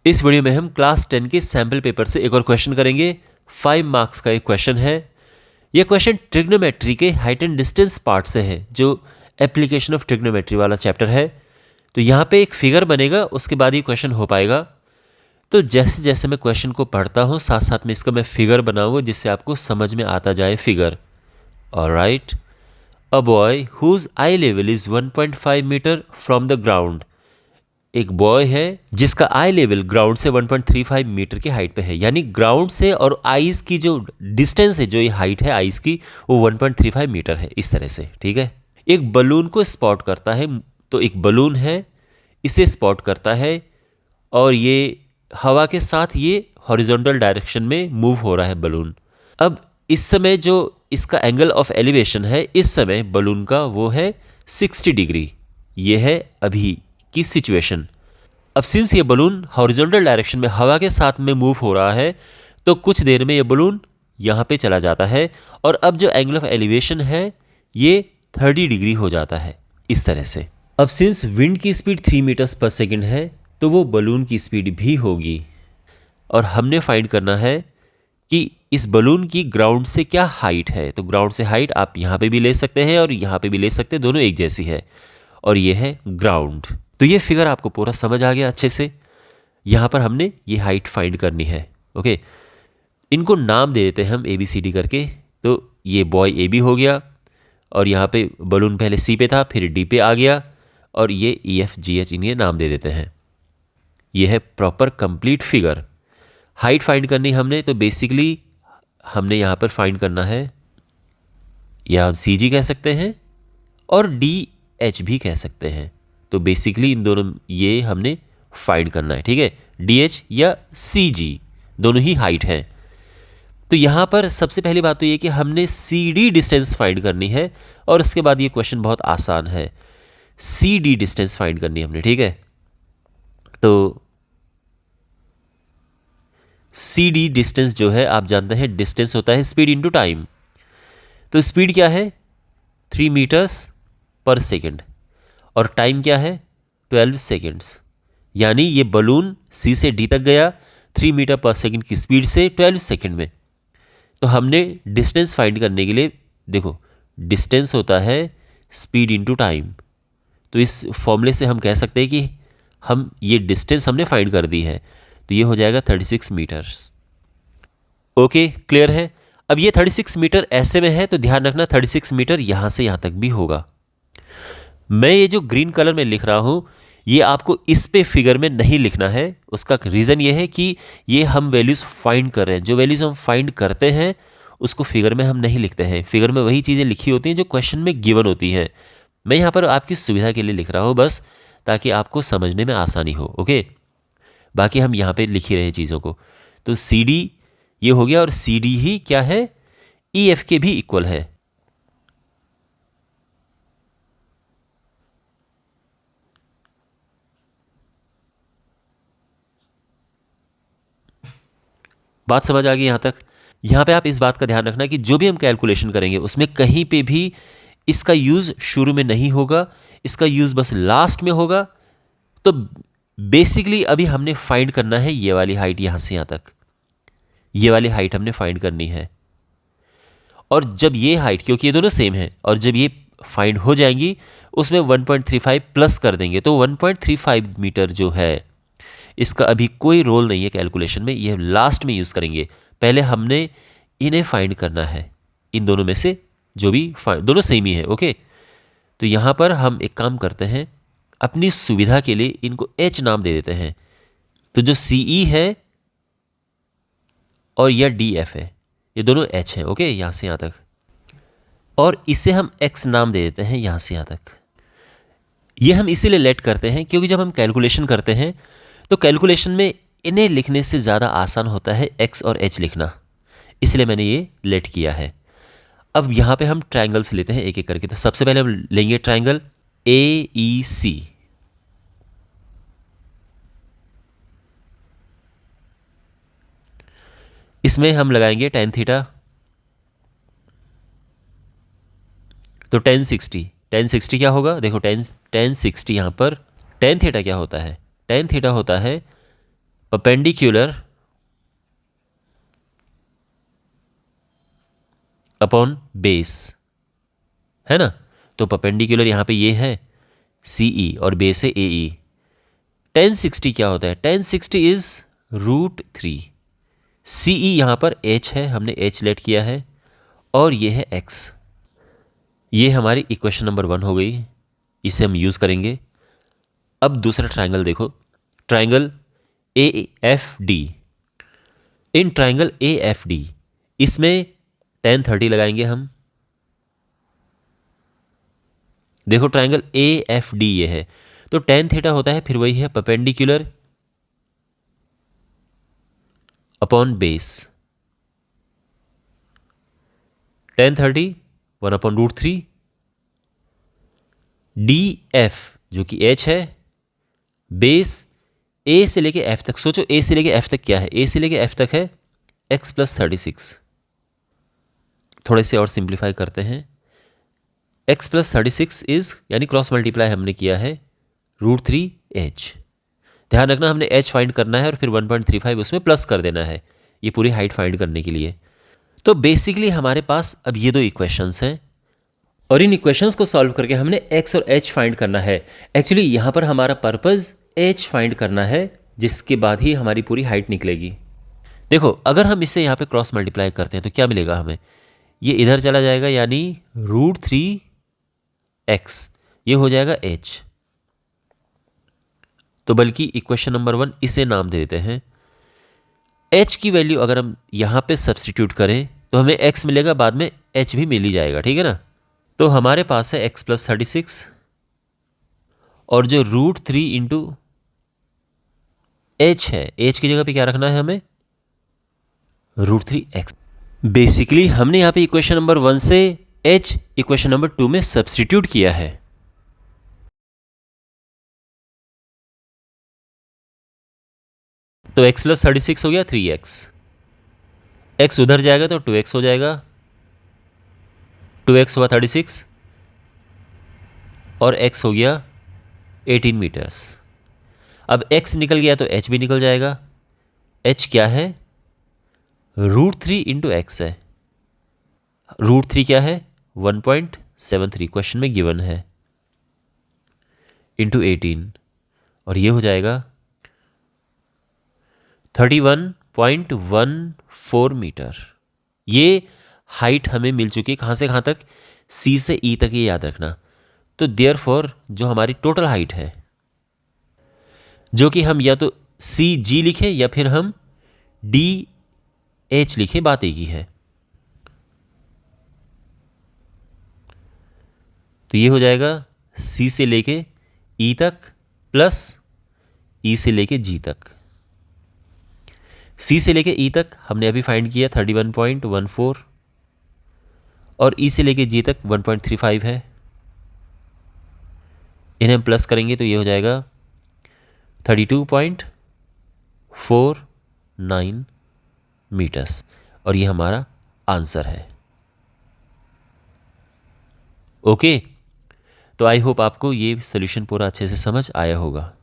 इस वीडियो में हम क्लास 10 के सैम्पल पेपर से एक और क्वेश्चन करेंगे। 5 मार्क्स का एक क्वेश्चन है। यह क्वेश्चन ट्रिग्नोमेट्री के हाइट एंड डिस्टेंस पार्ट से है, जो एप्लीकेशन ऑफ ट्रिग्नोमेट्री वाला चैप्टर है। तो यहाँ पे एक फिगर बनेगा, उसके बाद ये क्वेश्चन हो पाएगा। तो जैसे जैसे मैं क्वेश्चन को पढ़ता हूँ, साथ साथ में इसका मैं फिगर बनाऊंगा, जिससे आपको समझ में आता जाए figure. Alright, a boy whose eye level is 1.5 metre from the ground. एक बॉय है जिसका आई लेवल ग्राउंड से 1.35 मीटर की हाइट पे है, यानी ग्राउंड से और आइस की जो डिस्टेंस है, जो ये हाइट है आइस की, वो 1.35 मीटर है। इस तरह से, ठीक है। एक बलून को स्पॉट करता है, तो एक बलून है, इसे स्पॉट करता है और ये हवा के साथ ये हॉरिजॉन्टल डायरेक्शन में मूव हो रहा है बलून। अब इस समय जो इसका एंगल ऑफ एलिवेशन है, इस समय बलून का वो है 60 डिग्री। ये है अभी की सिचुएशन। अब सिंस ये बलून हॉरिजॉन्टल डायरेक्शन में हवा के साथ में मूव हो रहा है, तो कुछ देर में ये बलून यहाँ पे चला जाता है और अब जो एंगल ऑफ एलिवेशन है ये 30 डिग्री हो जाता है, इस तरह से। अब सिंस विंड की स्पीड 3 मीटर्स पर सेकेंड है, तो वो बलून की स्पीड भी होगी। और हमने फाइंड करना है कि इस बलून की ग्राउंड से क्या हाइट है। तो ग्राउंड से हाइट आप यहाँ पे भी ले सकते हैं और यहाँ पे भी ले सकते हैं, दोनों एक जैसी है। और ये है ग्राउंड। तो ये फिगर आपको पूरा समझ आ गया अच्छे से। यहाँ पर हमने ये हाइट फाइंड करनी है। ओके, इनको नाम दे देते हैं हम ABCD करके। तो ये बॉय AB हो गया, और यहाँ पे बलून पहले C पे था, फिर D पे आ गया, और ये EFGH इन्हें नाम दे देते हैं। ये है proper complete figure. Height find करनी हमने, तो बेसिकली हमने यहाँ पर फाइंड करना है, या हम CG कह सकते हैं और DH भी कह सकते हैं। तो बेसिकली इन दोनों ये हमने फाइंड करना है, ठीक है। DH या CG दोनों ही हाइट है। तो यहाँ पर सबसे पहली बात तो ये कि हमने CD डिस्टेंस फाइंड करनी है, और उसके बाद ये क्वेश्चन बहुत आसान है। CD डिस्टेंस फाइंड करनी है हमने, ठीक है। तो CD डिस्टेंस जो है, आप जानते हैं डिस्टेंस होता है स्पीड इनटू टाइम। तो स्पीड क्या है? 3 मीटर्स पर सेकेंड, और टाइम क्या है? 12 सेकेंड्स। यानी ये बलून C से D तक गया 3 मीटर पर सेकेंड की स्पीड से 12 सेकेंड में। तो हमने डिस्टेंस फाइंड करने के लिए, देखो, डिस्टेंस होता है स्पीड इनटू टाइम। तो इस फॉर्मूले से हम कह सकते हैं कि हम ये डिस्टेंस हमने फाइंड कर दी है। तो ये हो जाएगा 36 मीटर्स। ओके, क्लियर है। अब ये 36 मीटर ऐसे में है, तो ध्यान रखना 36 मीटर यहाँ से यहाँ तक भी होगा। मैं ये जो ग्रीन कलर में लिख रहा हूँ, ये आपको इस पे फिगर में नहीं लिखना है। उसका रीज़न ये है कि ये हम वैल्यूज़ फाइंड कर रहे हैं। जो वैल्यूज़ हम फाइंड करते हैं उसको फिगर में हम नहीं लिखते हैं। फिगर में वही चीज़ें लिखी होती हैं जो क्वेश्चन में गिवन होती हैं। मैं यहाँ पर आपकी सुविधा के लिए लिख रहा हूँ बस, ताकि आपको समझने में आसानी हो। ओके, बाकी हम यहाँ पे लिख ही रहे हैं चीज़ों को। तो CD ये हो गया, और CD ही क्या है? EF के भी इक्वल है। बात समझ आ गई यहाँ तक? यहाँ पे आप इस बात का ध्यान रखना कि जो भी हम कैलकुलेशन करेंगे उसमें कहीं पे भी इसका यूज़ शुरू में नहीं होगा, इसका यूज़ बस लास्ट में होगा। तो बेसिकली अभी हमने फाइंड करना है ये वाली हाइट, यहाँ से यहाँ तक ये वाली हाइट हमने फाइंड करनी है। और जब ये हाइट, क्योंकि ये दोनों सेम है, और जब ये फाइंड हो जाएंगी उसमें 1.35 प्लस कर देंगे, तो 1.35 मीटर जो है, इसका अभी कोई रोल नहीं है कैलकुलेशन में, ये लास्ट में यूज़ करेंगे। पहले हमने इन्हें फाइंड करना है, इन दोनों में से जो भी दोनों सेम ही है। ओके, तो यहाँ पर हम एक काम करते हैं, अपनी सुविधा के लिए इनको H नाम दे देते हैं। तो जो CE है और यह DF है, ये दोनों H है। ओके, यहाँ से यहाँ तक। और इसे हम X नाम दे देते हैं, यहाँ से यहाँ तक। ये हम इसीलिए लेट करते हैं क्योंकि जब हम कैलकुलेशन करते हैं तो कैलकुलेशन में इन्हें लिखने से ज़्यादा आसान होता है X और H लिखना, इसलिए मैंने ये लेट किया है। अब यहाँ पे हम ट्रायंगल्स लेते हैं एक एक करके। तो सबसे पहले हम लेंगे ट्रायंगल AEC। इसमें हम लगाएंगे tan थीटा। तो tan 60 क्या होगा? देखो tan 60 यहाँ पर tan थीटा क्या होता है? tan थीटा होता है परपेंडिकुलर अपॉन बेस, है ना। तो परपेंडिकुलर यहाँ पे ये है CE और बेस है AE। tan 60 क्या होता है? tan 60 is √3। CE यहाँ पर h है, हमने h लेट किया है, और ये है x। ये हमारी इक्वेशन नंबर 1 हो गई, इसे हम यूज़ करेंगे। अब दूसरा ट्राइंगल देखो, triangle AFD। In triangle AFD इसमें tan 30 लगाएंगे हम। देखो ट्राइंगल AFD ये है, तो tan थीटा होता है फिर वही है perpendicular upon base. tan 30 1/√3 DF जो कि h है, बेस A से लेके F तक। सोचो A से लेके F तक क्या है? A से लेके F तक है x + 36। थोड़े से और सिंप्लीफाई करते हैं। x + 36 इज यानी क्रॉस मल्टीप्लाई हमने किया है √3h। ध्यान रखना हमने h फाइंड करना है और फिर 1.35 उसमें प्लस कर देना है, ये पूरी हाइट फाइंड करने के लिए। तो बेसिकली हमारे पास अब ये दो इक्वेशंस हैं, और इन इक्वेशंस को सॉल्व करके हमने x और h फाइंड करना है। एक्चुअली यहाँ पर हमारा पर्पस h फाइंड करना है, जिसके बाद ही हमारी पूरी हाइट निकलेगी। देखो अगर हम इसे यहाँ पे क्रॉस मल्टीप्लाई करते हैं तो क्या मिलेगा हमें? ये इधर चला जाएगा यानी √3x, ये हो जाएगा h। तो बल्कि इक्वेशन नंबर 1 इसे नाम दे देते हैं। h की वैल्यू अगर हम यहाँ पे सब्स्टिट्यूट करें तो हमें x मिलेगा, बाद में h भी मिल ही जाएगा, ठीक है ना। तो हमारे पास है x + 36 और जो √3 × h है, h की जगह पे क्या रखना है हमें? √3x। बेसिकली हमने यहाँ पे इक्वेशन नंबर 1 से h इक्वेशन नंबर 2 में सब्स्टिट्यूट किया है। तो x + 36 हो गया 3x, x उधर जाएगा तो 2x हो जाएगा, 2x हुआ 36 और x हो गया 18 मीटर्स। अब x निकल गया तो h भी निकल जाएगा। h क्या है? √3 × x है। √3 क्या है? 1.73 क्वेश्चन में गिवन है, इंटू 18, और ये हो जाएगा 31.14 मीटर। ये हाइट हमें मिल चुकी है, कहाँ से कहाँ तक? C से E तक, ये याद रखना। तो देयरफॉर जो हमारी टोटल हाइट है, जो कि हम या तो CG लिखें या फिर हम DH लिखें, बात एक ही है। तो ये हो जाएगा C से लेके E तक प्लस E से लेके G तक। C से लेके E तक हमने अभी फाइंड किया 31.14, और E से लेके G तक 1.35 है। इन्हें हम प्लस करेंगे तो ये हो जाएगा 32.49 मीटर्स, और ये हमारा आंसर है। ओके, तो आई होप आपको ये सोल्यूशन पूरा अच्छे से समझ आया होगा।